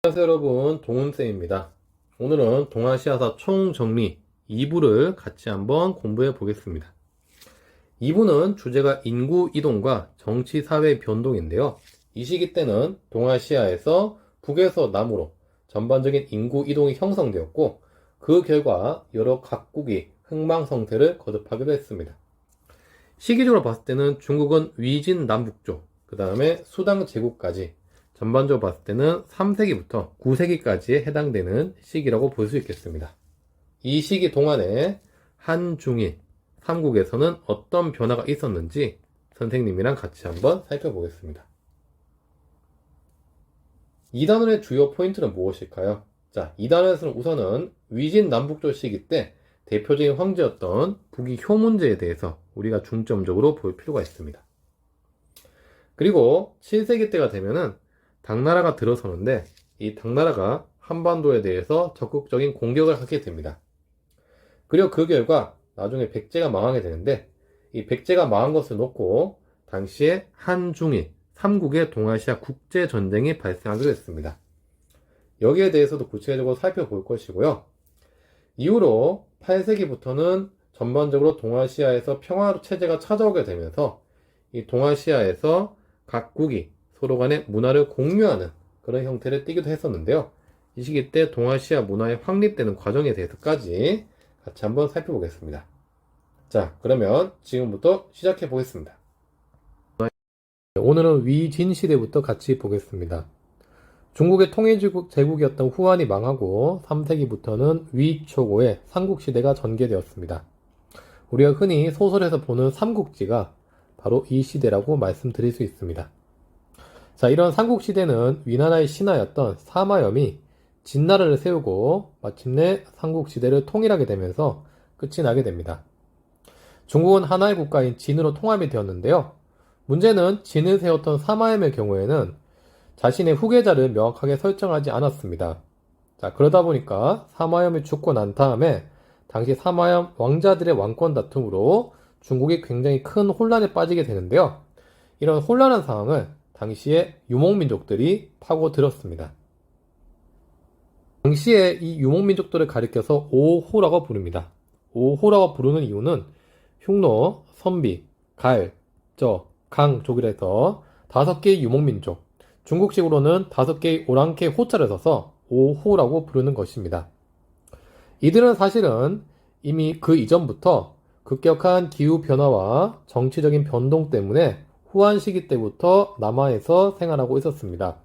안녕하세요 여러분, 동훈쌤입니다. 오늘은 동아시아사 총정리 2부를 같이 한번 공부해 보겠습니다. 2부는 주제가 인구 이동과 정치 사회 변동인데요. 이 시기 때는 동아시아에서 북에서 남으로 전반적인 인구 이동이 형성되었고, 그 결과 여러 각국이 흥망성쇠를 거듭하기도 했습니다. 시기적으로 봤을 때는 중국은 위진 남북조, 그 다음에 수당 제국까지 전반적으로 봤을 때는 3세기부터 9세기까지에 해당되는 시기라고 볼 수 있겠습니다. 이 시기 동안에 한중일, 삼국에서는 어떤 변화가 있었는지 선생님이랑 같이 한번 살펴보겠습니다. 이 단원의 주요 포인트는 무엇일까요? 자, 이 단원에서는 우선은 위진 남북조 시기 때 대표적인 황제였던 북이 효 문제에 대해서 우리가 중점적으로 볼 필요가 있습니다. 그리고 7세기 때가 되면은 당나라가 들어서는데, 이 당나라가 한반도에 대해서 적극적인 공격을 하게 됩니다. 그리고 그 결과 나중에 백제가 망하게 되는데, 이 백제가 망한 것을 놓고 당시에 한중일, 삼국의 동아시아 국제전쟁이 발생하기도 했습니다. 여기에 대해서도 구체적으로 살펴볼 것이고요. 이후로 8세기부터는 전반적으로 동아시아에서 평화 체제가 찾아오게 되면서 이 동아시아에서 각국이 서로 간의 문화를 공유하는 그런 형태를 띠기도 했었는데요. 이 시기 때 동아시아 문화의 확립되는 과정에 대해서까지 같이 한번 살펴보겠습니다. 자, 그러면 지금부터 시작해 보겠습니다. 오늘은 위진 시대부터 같이 보겠습니다. 중국의 통일제국이었던 후한이 망하고 3세기부터는 위초고의 삼국시대가 전개되었습니다. 우리가 흔히 소설에서 보는 삼국지가 바로 이 시대라고 말씀드릴 수 있습니다. 자, 이런 삼국시대는 위나라의 신하였던 사마염이 진나라를 세우고 마침내 삼국시대를 통일하게 되면서 끝이 나게 됩니다. 중국은 하나의 국가인 진으로 통합이 되었는데요. 문제는 진을 세웠던 사마염의 경우에는 자신의 후계자를 명확하게 설정하지 않았습니다. 자, 그러다 보니까 사마염이 죽고 난 다음에 당시 사마염 왕자들의 왕권 다툼으로 중국이 굉장히 큰 혼란에 빠지게 되는데요. 이런 혼란한 상황을 당시에 유목민족들이 파고들었습니다. 당시에 이 유목민족들을 가리켜서 오호라고 부릅니다. 오호라고 부르는 이유는 흉노, 선비, 갈, 저, 강족이라서 5개의 유목민족, 중국식으로는 5개의 오랑캐 호자를 써서 오호라고 부르는 것입니다. 이들은 사실은 이미 그 이전부터 급격한 기후변화와 정치적인 변동 때문에 후한 시기 때부터 남하에서 생활하고 있었습니다.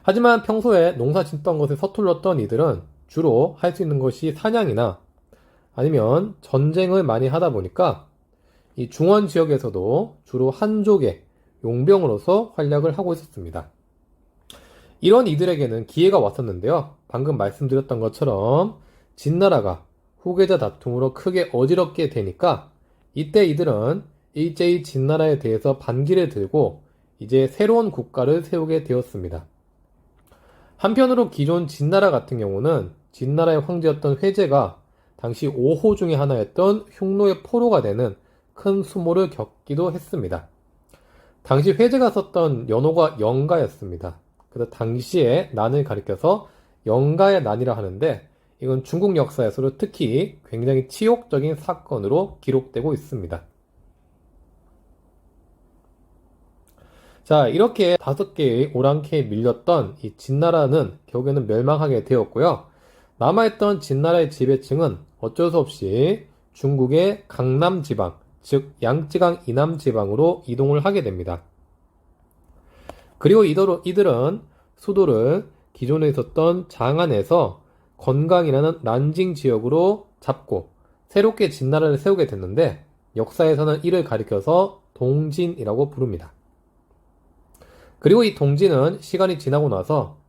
하지만 평소에 농사 짓던 것에 서툴렀던 이들은 주로 할 수 있는 것이 사냥이나 아니면 전쟁을 많이 하다 보니까 이 중원 지역에서도 주로 한족의 용병으로서 활약을 하고 있었습니다. 이런 이들에게는 기회가 왔었는데요. 방금 말씀드렸던 것처럼 진나라가 후계자 다툼으로 크게 어지럽게 되니까 이때 이들은 일제히 진나라에 대해서 반기를 들고 이제 새로운 국가를 세우게 되었습니다. 한편으로 기존 진나라 같은 경우는 진나라의 황제였던 회제가 당시 5호 중에 하나였던 흉노의 포로가 되는 큰 수모를 겪기도 했습니다. 당시 회제가 썼던 연호가 영가였습니다. 그래서 당시의 난을 가리켜서 영가의 난이라 하는데, 이건 중국 역사에서도 특히 굉장히 치욕적인 사건으로 기록되고 있습니다. 자, 이렇게 5개의 오랑캐에 밀렸던 이 진나라는 결국에는 멸망하게 되었고요. 남아있던 진나라의 지배층은 어쩔 수 없이 중국의 강남 지방, 즉 양쯔강 이남 지방으로 이동을 하게 됩니다. 그리고 이들은 수도를 기존에 있었던 장안에서 건강이라는 난징 지역으로 잡고 새롭게 진나라를 세우게 됐는데, 역사에서는 이를 가리켜서 동진이라고 부릅니다. 그리고 이 동진은 시간이 지나고 나서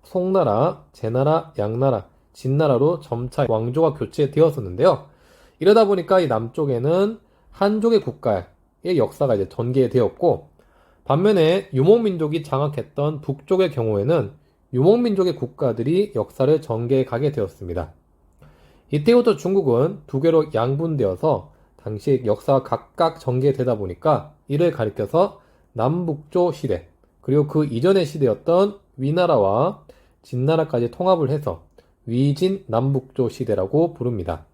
송나라, 제나라, 양나라, 진나라로 점차 왕조가 교체되었었는데요. 이러다 보니까 이 남쪽에는 한족의 국가의 역사가 이제 전개되었고, 반면에 유목민족이 장악했던 북쪽의 경우에는 유목민족의 국가들이 역사를 전개해 가게 되었습니다. 이때부터 중국은 두 개로 양분되어서 당시 역사가 각각 전개되다 보니까 이를 가리켜서 남북조 시대, 그리고 그 이전의 시대였던 위나라와 진나라까지 통합을 해서 위진 남북조 시대라고 부릅니다.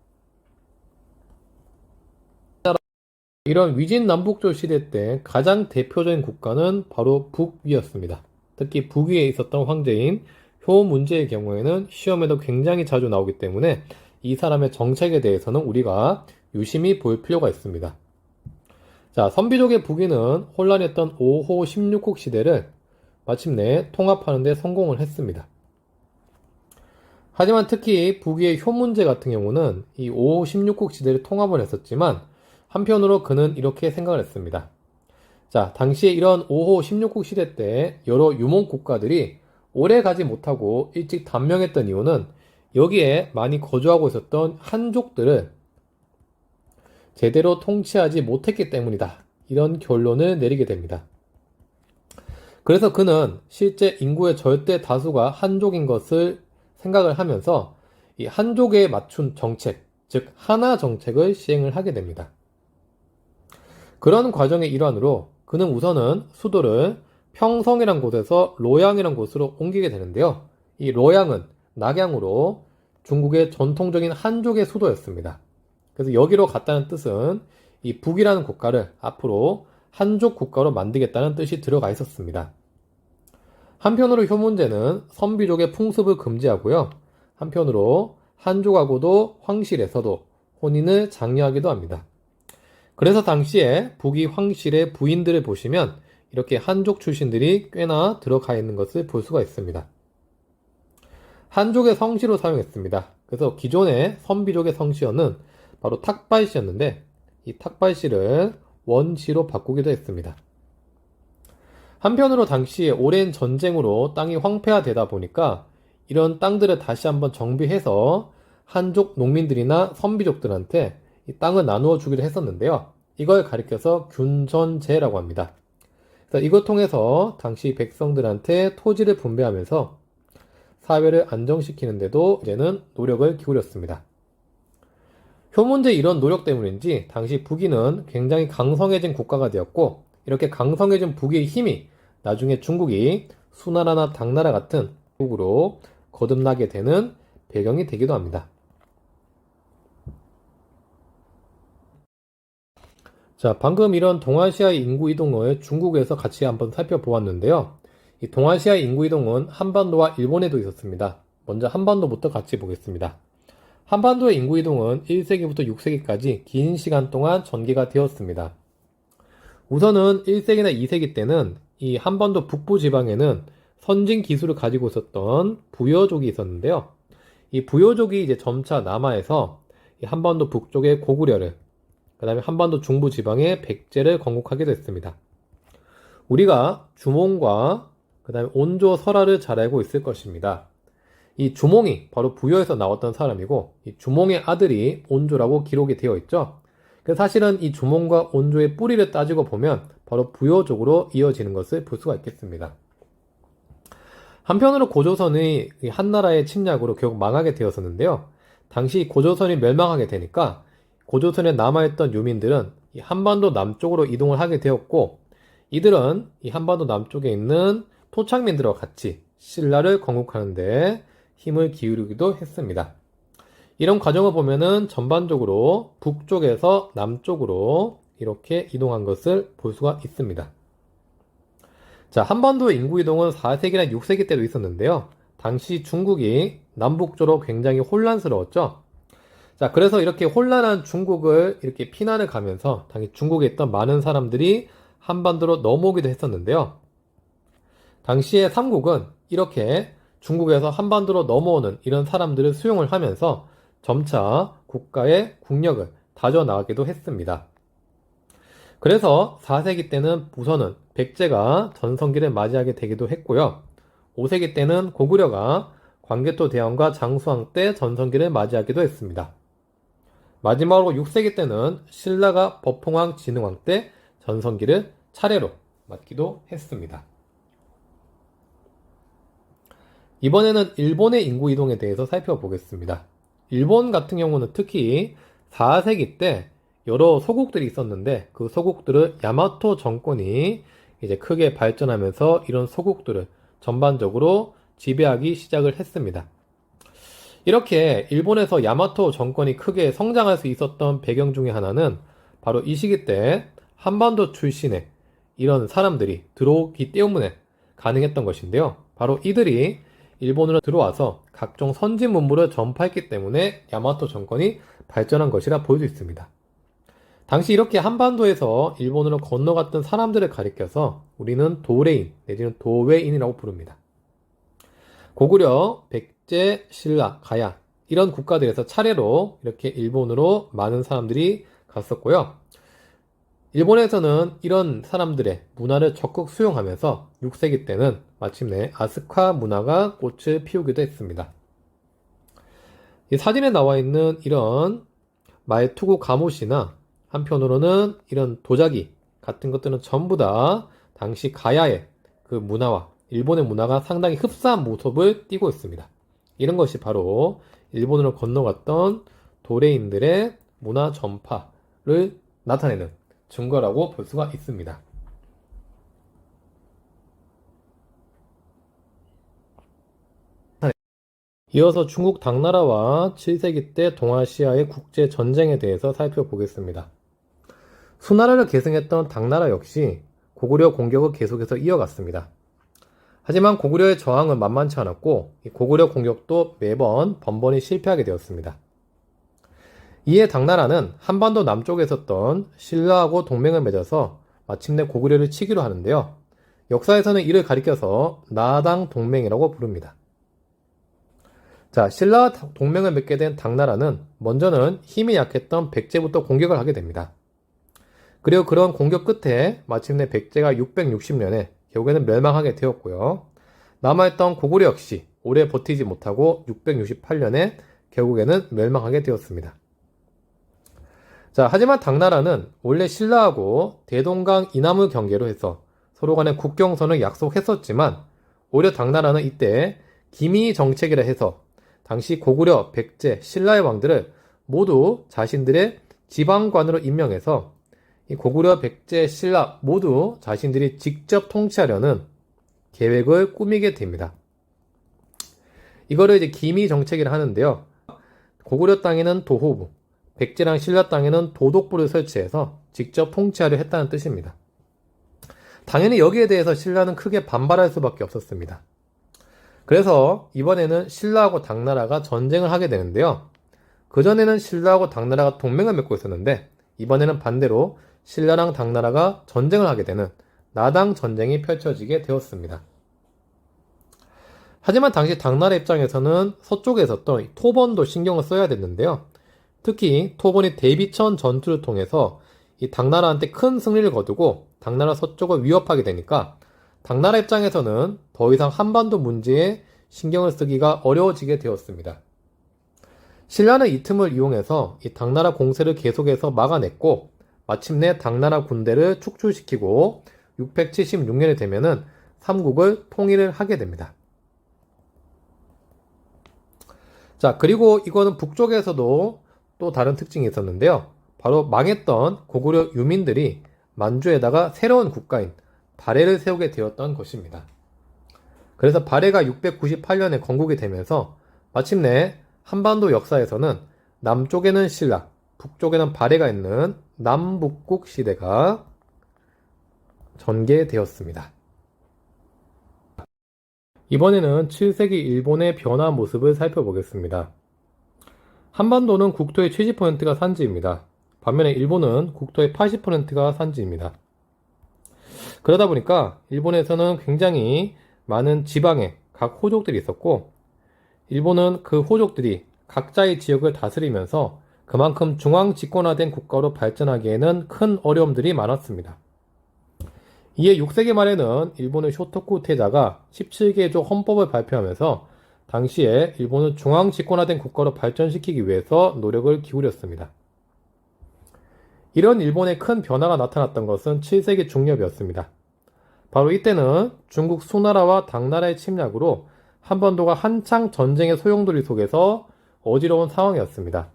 이런 위진 남북조 시대 때 가장 대표적인 국가는 바로 북위였습니다. 특히 북위에 있었던 황제인 효문제의 경우에는 시험에도 굉장히 자주 나오기 때문에 이 사람의 정책에 대해서는 우리가 유심히 볼 필요가 있습니다. 자, 선비족의 북위는 혼란했던 5호 16국 시대를 마침내 통합하는 데 성공을 했습니다. 하지만 특히 북위의 효문제 같은 경우는 이 5호 16국 시대를 통합을 했었지만 한편으로 그는 이렇게 생각을 했습니다. 자, 당시에 이런 5호 16국 시대 때 여러 유목 국가들이 오래 가지 못하고 일찍 단명했던 이유는 여기에 많이 거주하고 있었던 한족들을 제대로 통치하지 못했기 때문이다. 이런 결론을 내리게 됩니다. 그래서 그는 실제 인구의 절대 다수가 한족인 것을 생각을 하면서 이 한족에 맞춘 정책, 즉 하나 정책을 시행을 하게 됩니다. 그런 과정의 일환으로 그는 우선은 수도를 평성이란 곳에서 로양이란 곳으로 옮기게 되는데요. 이 로양은 낙양으로 중국의 전통적인 한족의 수도였습니다. 그래서 여기로 갔다는 뜻은 이 북이라는 국가를 앞으로 한족 국가로 만들겠다는 뜻이 들어가 있었습니다. 한편으로 효문제는 선비족의 풍습을 금지하고요. 한편으로 한족하고도 황실에서도 혼인을 장려하기도 합니다. 그래서 당시에 북위 황실의 부인들을 보시면 이렇게 한족 출신들이 꽤나 들어가 있는 것을 볼 수가 있습니다. 한족의 성씨로 사용했습니다. 그래서 기존의 선비족의 성씨어는 바로 탁발씨였는데 이 탁발씨를 원씨로 바꾸기도 했습니다. 한편으로 당시에 오랜 전쟁으로 땅이 황폐화되다 보니까 이런 땅들을 다시 한번 정비해서 한족 농민들이나 선비족들한테 이 땅을 나누어 주기로 했었는데요. 이걸 가리켜서 균전제라고 합니다. 그래서 이걸 통해서 당시 백성들한테 토지를 분배하면서 사회를 안정시키는데도 이제는 노력을 기울였습니다. 효문제 이런 노력 때문인지 당시 북위는 굉장히 강성해진 국가가 되었고 이렇게 강성해진 북위의 힘이 나중에 중국이 수나라나 당나라 같은 국으로 거듭나게 되는 배경이 되기도 합니다. 자, 방금 이런 동아시아의 인구 이동을 중국에서 같이 한번 살펴보았는데요. 이 동아시아의 인구 이동은 한반도와 일본에도 있었습니다. 먼저 한반도부터 같이 보겠습니다. 한반도의 인구 이동은 1세기부터 6세기까지 긴 시간 동안 전개가 되었습니다. 우선은 1세기나 2세기 때는 이 한반도 북부 지방에는 선진 기술을 가지고 있었던 부여족이 있었는데요. 이 부여족이 이제 점차 남하해서 이 한반도 북쪽의 고구려를, 그 다음에 한반도 중부 지방의 백제를 건국하게 됐습니다. 우리가 주몽과 그 다음에 온조 설화를 잘 알고 있을 것입니다. 이 주몽이 바로 부여에서 나왔던 사람이고 이 주몽의 아들이 온조라고 기록이 되어 있죠. 그래서 사실은 이 주몽과 온조의 뿌리를 따지고 보면 바로 부여족으로 이어지는 것을 볼 수가 있겠습니다. 한편으로 고조선의 한나라의 침략으로 결국 망하게 되었었는데요. 당시 고조선이 멸망하게 되니까 고조선에 남아있던 유민들은 이 한반도 남쪽으로 이동을 하게 되었고 이들은 이 한반도 남쪽에 있는 토착민들과 같이 신라를 건국하는데 힘을 기울이기도 했습니다. 이런 과정을 보면은 전반적으로 북쪽에서 남쪽으로 이렇게 이동한 것을 볼 수가 있습니다. 자, 한반도 인구 이동은 4세기나 6세기 때도 있었는데요. 당시 중국이 남북조로 굉장히 혼란스러웠죠. 자, 그래서 이렇게 혼란한 중국을 이렇게 피난을 가면서 당시 중국에 있던 많은 사람들이 한반도로 넘어오기도 했었는데요. 당시에 삼국은 이렇게 중국에서 한반도로 넘어오는 이런 사람들을 수용을 하면서 점차 국가의 국력을 다져나가기도 했습니다. 그래서 4세기 때는 우선은 백제가 전성기를 맞이하게 되기도 했고요. 5세기 때는 고구려가 광개토 대왕과 장수왕 때 전성기를 맞이하기도 했습니다. 마지막으로 6세기 때는 신라가 법홍왕 진흥왕 때 전성기를 차례로 맞기도 했습니다. 이번에는 일본의 인구 이동에 대해서 살펴보겠습니다. 일본 같은 경우는 특히 4세기 때 여러 소국들이 있었는데 그 소국들을 야마토 정권이 이제 크게 발전하면서 이런 소국들을 전반적으로 지배하기 시작을 했습니다. 이렇게 일본에서 야마토 정권이 크게 성장할 수 있었던 배경 중에 하나는 바로 이 시기 때 한반도 출신의 이런 사람들이 들어오기 때문에 가능했던 것인데요. 바로 이들이 일본으로 들어와서 각종 선진 문물을 전파했기 때문에 야마토 정권이 발전한 것이라 볼 수 있습니다. 당시 이렇게 한반도에서 일본으로 건너갔던 사람들을 가리켜서 우리는 도레인 내지는 도웨인이라고 부릅니다. 고구려, 백제, 신라, 가야 이런 국가들에서 차례로 이렇게 일본으로 많은 사람들이 갔었고요. 일본에서는 이런 사람들의 문화를 적극 수용하면서 6세기 때는 마침내 아스카 문화가 꽃을 피우기도 했습니다. 이 사진에 나와 있는 이런 말투구 가무시나 한편으로는 이런 도자기 같은 것들은 전부 다 당시 가야의 그 문화와 일본의 문화가 상당히 흡사한 모습을 띠고 있습니다. 이런 것이 바로 일본으로 건너갔던 도레인들의 문화 전파를 나타내는 증거라고 볼 수가 있습니다. 이어서 중국 당나라와 7세기 때 동아시아의 국제 전쟁에 대해서 살펴보겠습니다. 수나라를 계승했던 당나라 역시 고구려 공격을 계속해서 이어갔습니다. 하지만 고구려의 저항은 만만치 않았고 고구려 공격도 매번 번번이 실패하게 되었습니다. 이에 당나라는 한반도 남쪽에 있었던 신라하고 동맹을 맺어서 마침내 고구려를 치기로 하는데요. 역사에서는 이를 가리켜서 나당 동맹이라고 부릅니다. 자, 신라와 동맹을 맺게 된 당나라는 먼저는 힘이 약했던 백제부터 공격을 하게 됩니다. 그리고 그런 공격 끝에 마침내 백제가 660년에 결국에는 멸망하게 되었고요. 남아있던 고구려 역시 오래 버티지 못하고 668년에 결국에는 멸망하게 되었습니다. 자, 하지만 당나라는 원래 신라하고 대동강 이남을 경계로 해서 서로 간의 국경선을 약속했었지만 오히려 당나라는 이때 기미 정책이라 해서 당시 고구려, 백제, 신라의 왕들을 모두 자신들의 지방관으로 임명해서 이 고구려, 백제, 신라 모두 자신들이 직접 통치하려는 계획을 꾸미게 됩니다. 이거를 이제 기미 정책이라 하는데요. 고구려 땅에는 도호부, 백제랑 신라 땅에는 도독부를 설치해서 직접 통치하려 했다는 뜻입니다. 당연히 여기에 대해서 신라는 크게 반발할 수밖에 없었습니다. 그래서 이번에는 신라하고 당나라가 전쟁을 하게 되는데요. 그전에는 신라하고 당나라가 동맹을 맺고 있었는데 이번에는 반대로 신라랑 당나라가 전쟁을 하게 되는 나당 전쟁이 펼쳐지게 되었습니다. 하지만 당시 당나라 입장에서는 서쪽에 있었던 토번도 신경을 써야 됐는데요. 특히 토번이 대비천 전투를 통해서 이 당나라한테 큰 승리를 거두고 당나라 서쪽을 위협하게 되니까 당나라 입장에서는 더 이상 한반도 문제에 신경을 쓰기가 어려워지게 되었습니다. 신라는 이 틈을 이용해서 이 당나라 공세를 계속해서 막아냈고 마침내 당나라 군대를 축출시키고 676년이 되면은 삼국을 통일을 하게 됩니다. 자, 그리고 이거는 북쪽에서도 또 다른 특징이 있었는데요. 바로 망했던 고구려 유민들이 만주에다가 새로운 국가인 발해를 세우게 되었던 것입니다. 그래서 발해가 698년에 건국이 되면서 마침내 한반도 역사에서는 남쪽에는 신라, 북쪽에는 발해가 있는 남북국 시대가 전개되었습니다. 이번에는 7세기 일본의 변화 모습을 살펴보겠습니다. 한반도는 국토의 70%가 산지입니다. 반면에 일본은 국토의 80%가 산지입니다. 그러다 보니까 일본에서는 굉장히 많은 지방에 각 호족들이 있었고 일본은 그 호족들이 각자의 지역을 다스리면서 그만큼 중앙 집권화된 국가로 발전하기에는 큰 어려움들이 많았습니다. 이에 6세기 말에는 일본의 쇼토쿠 테다가 17개조 헌법을 발표하면서 당시에 일본을 중앙 집권화된 국가로 발전시키기 위해서 노력을 기울였습니다. 이런 일본의 큰 변화가 나타났던 것은 7세기 중엽이었습니다. 바로 이때는 중국 수나라와 당나라의 침략으로 한반도가 한창 전쟁의 소용돌이 속에서 어지러운 상황이었습니다.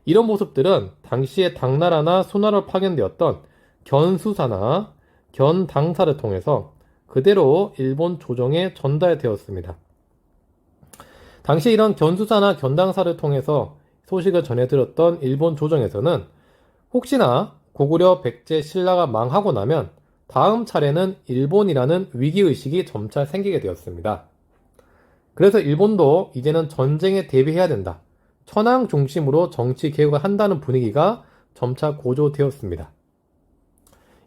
이런 모습들은 당시에 당나라나 수나라로 파견되었던 견수사나 견당사를 통해서 그대로 일본 조정에 전달되었습니다. 당시 이런 견수사나 견당사를 통해서 소식을 전해들었던 일본 조정에서는 혹시나 고구려 백제 신라가 망하고 나면 다음 차례는 일본이라는 위기의식이 점차 생기게 되었습니다. 그래서 일본도 이제는 전쟁에 대비해야 된다. 천황 중심으로 정치 개혁을 한다는 분위기가 점차 고조되었습니다.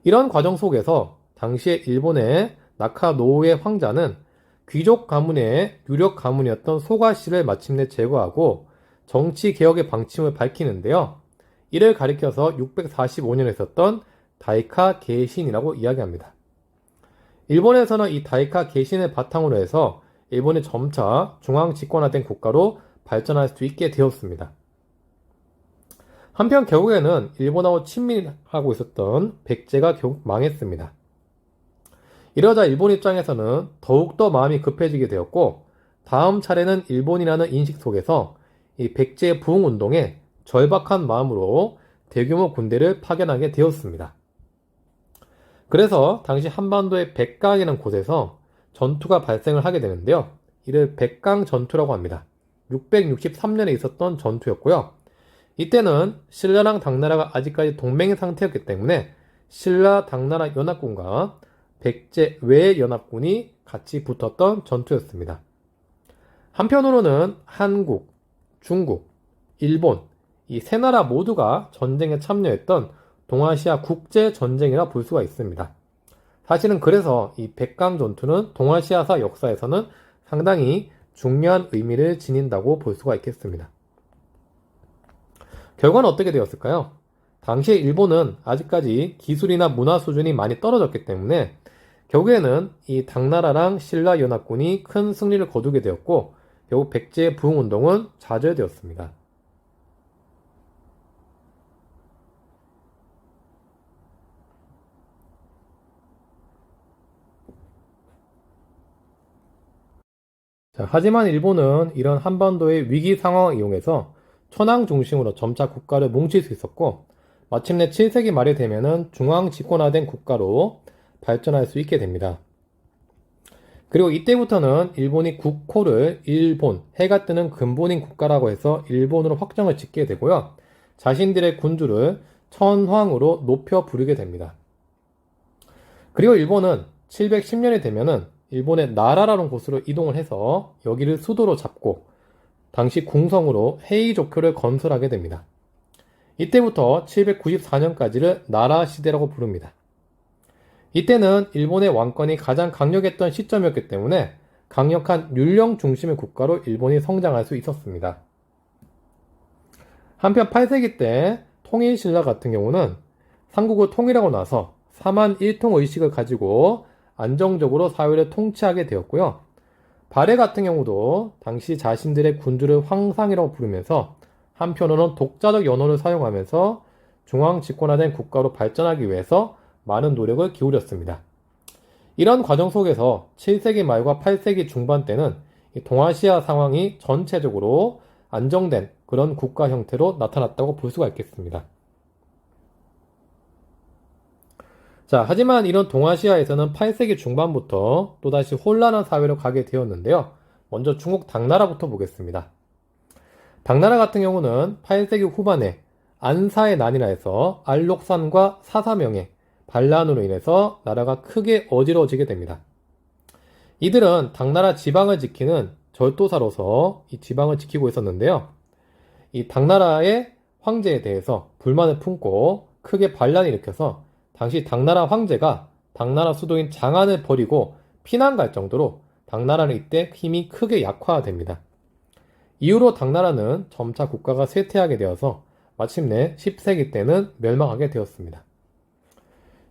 이런 과정 속에서 당시에 일본의 나카노우의 황자는 귀족 가문의 유력 가문이었던 소가씨를 마침내 제거하고 정치 개혁의 방침을 밝히는데요. 이를 가리켜서 645년에 있었던 다이카 개신이라고 이야기합니다. 일본에서는 이 다이카 개신을 바탕으로 해서 일본이 점차 중앙 집권화된 국가로 발전할 수 있게 되었습니다. 한편 결국에는 일본하고 친밀하고 있었던 백제가 결국 망했습니다. 이러자 일본 입장에서는 더욱더 마음이 급해지게 되었고 다음 차례는 일본이라는 인식 속에서 이 백제 부흥운동에 절박한 마음으로 대규모 군대를 파견하게 되었습니다. 그래서 당시 한반도의 백강이라는 곳에서 전투가 발생을 하게 되는데요. 이를 백강 전투라고 합니다. 663년에 있었던 전투였고요. 이때는 신라랑 당나라가 아직까지 동맹의 상태였기 때문에 신라 당나라 연합군과 백제 외 연합군이 같이 붙었던 전투였습니다. 한편으로는 한국, 중국, 일본 이 세 나라 모두가 전쟁에 참여했던 동아시아 국제전쟁이라 볼 수가 있습니다. 사실은 그래서 이 백강 전투는 동아시아사 역사에서는 상당히 중요한 의미를 지닌다고 볼 수가 있겠습니다. 결과는 어떻게 되었을까요? 당시에 일본은 아직까지 기술이나 문화 수준이 많이 떨어졌기 때문에 결국에는 이 당나라랑 신라 연합군이 큰 승리를 거두게 되었고 결국 백제 부흥운동은 좌절되었습니다. 하지만 일본은 이런 한반도의 위기 상황을 이용해서 천황 중심으로 점차 국가를 뭉칠 수 있었고 마침내 7세기 말이 되면은 중앙 집권화된 국가로 발전할 수 있게 됩니다. 그리고 이때부터는 일본이 국호를 일본, 해가 뜨는 근본인 국가라고 해서 일본으로 확정을 짓게 되고요. 자신들의 군주를 천황으로 높여 부르게 됩니다. 그리고 일본은 710년이 되면은 일본의 나라라는 곳으로 이동을 해서 여기를 수도로 잡고 당시 궁성으로 헤이조쿄를 건설하게 됩니다. 이때부터 794년까지를 나라 시대라고 부릅니다. 이때는 일본의 왕권이 가장 강력했던 시점이었기 때문에 강력한 율령 중심의 국가로 일본이 성장할 수 있었습니다. 한편 8세기 때 통일신라 같은 경우는 삼국을 통일하고 나서 사만 일통의식을 가지고 안정적으로 사회를 통치하게 되었고요. 발해 같은 경우도 당시 자신들의 군주를 황상이라고 부르면서 한편으로는 독자적 연호를 사용하면서 중앙 집권화된 국가로 발전하기 위해서 많은 노력을 기울였습니다. 이런 과정 속에서 7세기 말과 8세기 중반 때는 동아시아 상황이 전체적으로 안정된 그런 국가 형태로 나타났다고 볼 수가 있겠습니다. 자, 하지만 이런 동아시아에서는 8세기 중반부터 또다시 혼란한 사회로 가게 되었는데요. 먼저 중국 당나라부터 보겠습니다. 당나라 같은 경우는 8세기 후반에 안사의 난이라 해서 알록산과 사사명의 반란으로 인해서 나라가 크게 어지러워지게 됩니다. 이들은 당나라 지방을 지키는 절도사로서 이 지방을 지키고 있었는데요. 이 당나라의 황제에 대해서 불만을 품고 크게 반란을 일으켜서 당시 당나라 황제가 당나라 수도인 장안을 버리고 피난 갈 정도로 당나라는 이때 힘이 크게 약화됩니다. 이후로 당나라는 점차 국가가 쇠퇴하게 되어서 마침내 10세기 때는 멸망하게 되었습니다.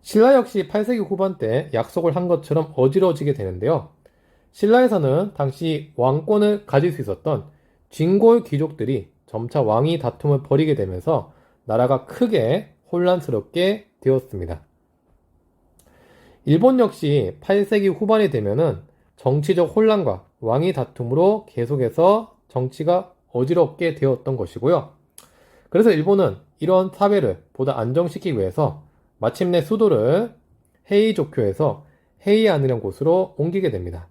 신라 역시 8세기 후반 때 약속을 한 것처럼 어지러워지게 되는데요. 신라에서는 당시 왕권을 가질 수 있었던 진골 귀족들이 점차 왕위 다툼을 벌이게 되면서 나라가 크게 혼란스럽게 되었습니다. 일본 역시 8세기 후반이 되면은 정치적 혼란과 왕위 다툼으로 계속해서 정치가 어지럽게 되었던 것이고요. 그래서 일본은 이런 사회를 보다 안정시키기 위해서 마침내 수도를 헤이조쿄에서 헤이안이라는 곳으로 옮기게 됩니다.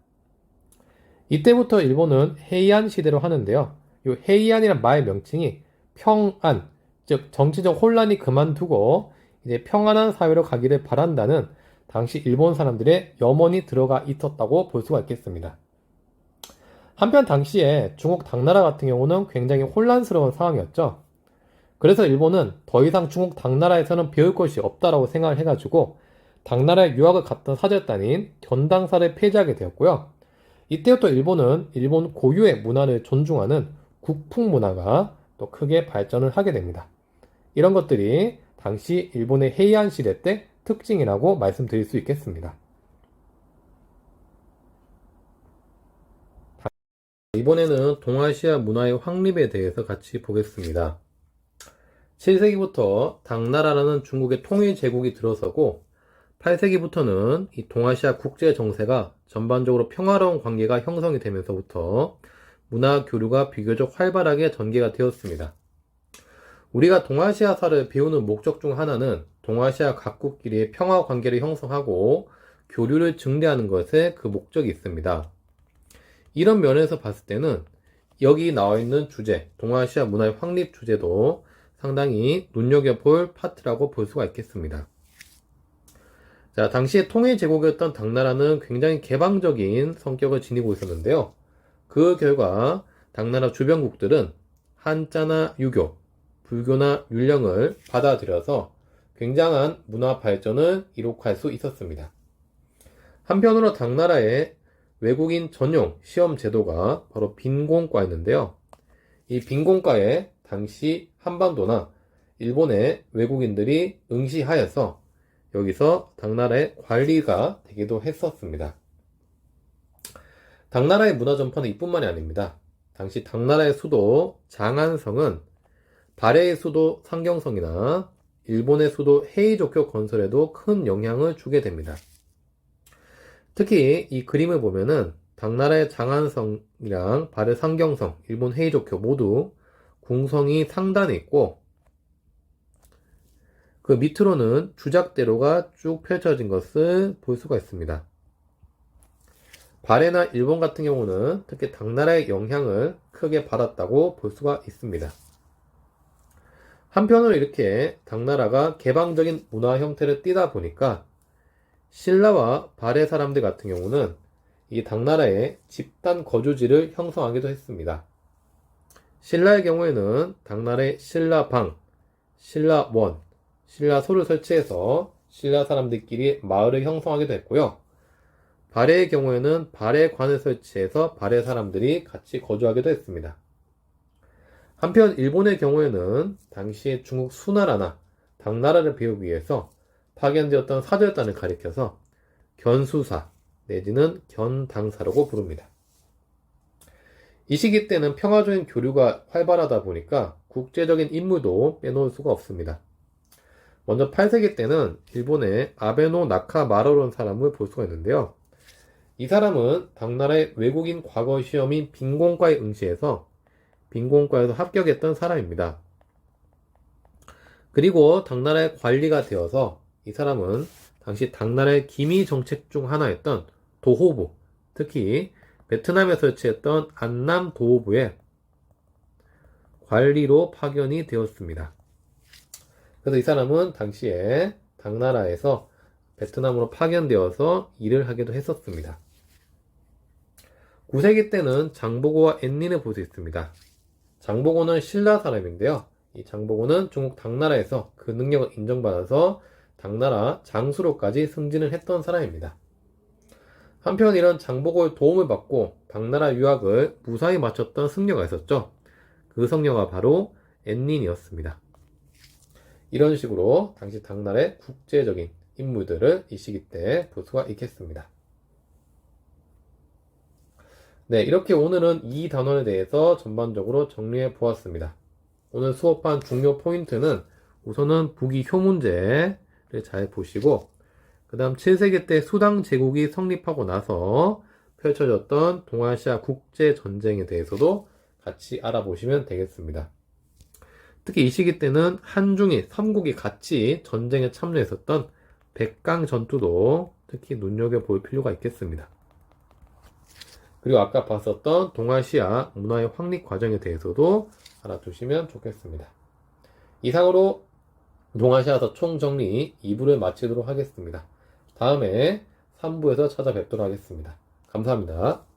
이때부터 일본은 헤이안 시대로 하는데요. 이 헤이안이란 말 명칭이 평안, 즉 정치적 혼란이 그만두고 이제 평안한 사회로 가기를 바란다는 당시 일본 사람들의 염원이 들어가 있었다고 볼 수가 있겠습니다. 한편 당시에 중국 당나라 같은 경우는 굉장히 혼란스러운 상황이었죠. 그래서 일본은 더 이상 중국 당나라에서는 배울 것이 없다라고 생각을 해가지고 당나라에 유학을 갔던 사절단인 견당사를 폐지하게 되었고요. 이때부터 일본은 일본 고유의 문화를 존중하는 국풍 문화가 또 크게 발전을 하게 됩니다. 이런 것들이 당시 일본의 헤이안 시대 때 특징이라고 말씀드릴 수 있겠습니다. 이번에는 동아시아 문화의 확립에 대해서 같이 보겠습니다. 7세기부터 당나라라는 중국의 통일 제국이 들어서고 8세기부터는 이 동아시아 국제 정세가 전반적으로 평화로운 관계가 형성이 되면서부터 문화 교류가 비교적 활발하게 전개가 되었습니다. 우리가 동아시아사를 배우는 목적 중 하나는 동아시아 각국끼리의 평화 관계를 형성하고 교류를 증대하는 것에 그 목적이 있습니다. 이런 면에서 봤을 때는 여기 나와 있는 주제, 동아시아 문화의 확립 주제도 상당히 눈여겨볼 파트라고 볼 수가 있겠습니다. 자, 당시에 통일 제국이었던 당나라는 굉장히 개방적인 성격을 지니고 있었는데요. 그 결과 당나라 주변국들은 한자나 유교, 불교나 율령을 받아들여서 굉장한 문화 발전을 이룩할 수 있었습니다. 한편으로 당나라의 외국인 전용 시험 제도가 바로 빈공과였는데요. 이 빈공과에 당시 한반도나 일본의 외국인들이 응시하여서 여기서 당나라의 관리가 되기도 했었습니다. 당나라의 문화 전파는 이뿐만이 아닙니다. 당시 당나라의 수도 장안성은 발해의 수도 상경성이나 일본의 수도 헤이조쿄 건설에도 큰 영향을 주게 됩니다. 특히 이 그림을 보면은 당나라의 장안성이랑 발해 상경성, 일본 헤이조쿄 모두 궁성이 상단에 있고 그 밑으로는 주작대로가 쭉 펼쳐진 것을 볼 수가 있습니다. 발해나 일본 같은 경우는 특히 당나라의 영향을 크게 받았다고 볼 수가 있습니다. 한편으로 이렇게 당나라가 개방적인 문화 형태를 띠다 보니까 신라와 발해 사람들 같은 경우는 이 당나라의 집단 거주지를 형성하기도 했습니다. 신라의 경우에는 당나라의 신라방, 신라원, 신라소를 설치해서 신라 사람들끼리 마을을 형성하기도 했고요. 발해의 경우에는 발해관을 설치해서 발해 사람들이 같이 거주하기도 했습니다. 한편 일본의 경우에는 당시의 중국 수나라나 당나라를 배우기 위해서 파견되었던 사절단을 가리켜서 견수사 내지는 견당사라고 부릅니다. 이 시기 때는 평화적인 교류가 활발하다 보니까 국제적인 임무도 빼놓을 수가 없습니다. 먼저 8세기 때는 일본의 아베노 나카마루라는 사람을 볼 수가 있는데요. 이 사람은 당나라의 외국인 과거 시험인 빈공과에 응시해서 빈공과에서 합격했던 사람입니다. 그리고 당나라의 관리가 되어서 이 사람은 당시 당나라의 기미 정책 중 하나였던 도호부, 특히 베트남에 설치했던 안남 도호부의 관리로 파견이 되었습니다. 그래서 이 사람은 당시에 당나라에서 베트남으로 파견되어서 일을 하기도 했었습니다. 9세기 때는 장보고와 앤린을 볼 수 있습니다. 장보고는 신라 사람인데요. 이 장보고는 중국 당나라에서 그 능력을 인정받아서 당나라 장수로까지 승진을 했던 사람입니다. 한편 이런 장보고의 도움을 받고 당나라 유학을 무사히 마쳤던 승려가 있었죠. 그 승려가 바로 앤린이었습니다. 이런 식으로 당시 당나라의 국제적인 인물들을 이 시기 때 볼 수가 있겠습니다. 네, 이렇게 오늘은 이 단원에 대해서 전반적으로 정리해 보았습니다. 오늘 수업한 중요 포인트는 우선은 북이 효 문제를 잘 보시고 그 다음 7세기 때 수당 제국이 성립하고 나서 펼쳐졌던 동아시아 국제전쟁에 대해서도 같이 알아보시면 되겠습니다. 특히 이 시기 때는 한중일 3국이 같이 전쟁에 참여했었던 백강 전투도 특히 눈여겨볼 필요가 있겠습니다. 그리고 아까 봤었던 동아시아 문화의 확립 과정에 대해서도 알아두시면 좋겠습니다. 이상으로 동아시아서 총정리 2부를 마치도록 하겠습니다. 다음에 3부에서 찾아뵙도록 하겠습니다. 감사합니다.